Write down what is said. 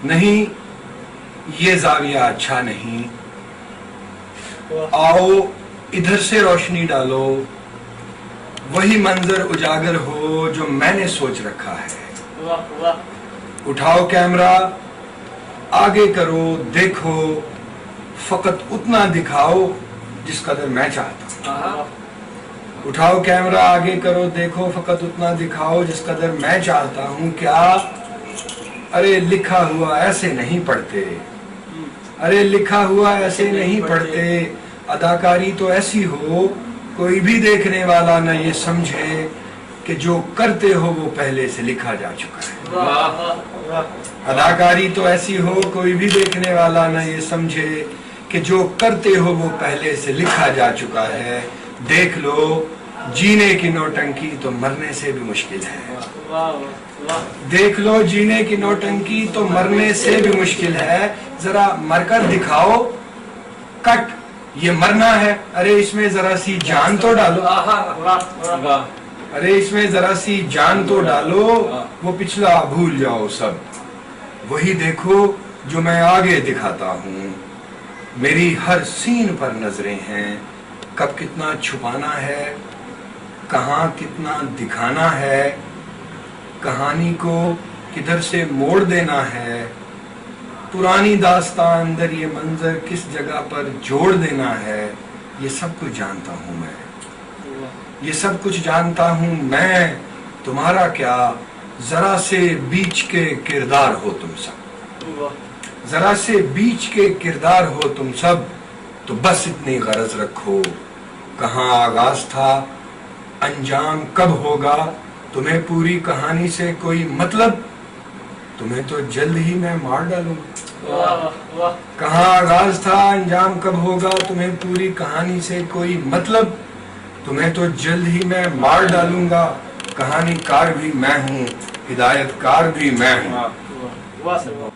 نہیں یہ زاویہ اچھا نہیں، آؤ ادھر سے روشنی ڈالو، وہی منظر اجاگر ہو جو میں نے سوچ رکھا ہے۔ اٹھاؤ کیمرہ، آگے کرو، دیکھو، فقط اتنا دکھاؤ جس قدر میں چاہتا ہوں۔ اٹھاؤ کیمرہ، آگے کرو، دیکھو، فقط اتنا دکھاؤ جس قدر میں چاہتا ہوں۔ کیا؟ ارے لکھا ہوا ایسے نہیں پڑھتے، ارے لکھا ہوا ایسے نہیں پڑھتے، اداکاری تو ایسی ہو کوئی بھی دیکھنے والا نہ یہ سمجھے کہ جو کرتے ہو وہ پہلے سے لکھا جا چکا ہے۔ اداکاری تو ایسی ہو کوئی بھی دیکھنے والا نہ یہ سمجھے کہ جو کرتے ہو وہ پہلے سے لکھا جا چکا ہے۔ دیکھ لو جینے کی نوٹنکی تو مرنے سے بھی مشکل ہے، دیکھ لو جینے کی نوٹنکی تو مرنے سے بھی مشکل ہے۔ ذرا مر کر دکھاؤ، کٹ یہ مرنا ہے، ارے اس میں ذرا سی جان تو ڈالو، ارے اس میں ذرا سی جان تو ڈالو، وہ پچھلا بھول جاؤ سب، وہی دیکھو جو میں آگے دکھاتا ہوں۔ میری ہر سین پر نظریں ہیں، کب کتنا چھپانا ہے، کہاں کتنا دکھانا ہے، کہانی کو کدھر سے موڑ دینا ہے، پرانی داستان اندر یہ منظر کس جگہ پر جوڑ دینا ہے، یہ سب کچھ جانتا ہوں میں، یہ سب کچھ جانتا ہوں میں، تمہارا کیا؟ ذرا سے بیچ کے کردار ہو تم سب، ذرا سے بیچ کے کردار ہو تم سب، تو بس اتنی غرض رکھو، کہاں آغاز تھا، انجام کب ہوگا، تمہیں پوری کہانی سے کوئی مطلب، تمہیں تو جلد ہی میں مار ڈالوں گا۔ کہاں آغاز تھا، انجام کب ہوگا، تمہیں پوری کہانی سے کوئی مطلب، تمہیں تو جلد ہی میں مار ڈالوں گا۔ کہانی کار بھی میں ہوں، ہدایت کار بھی میں ہوں۔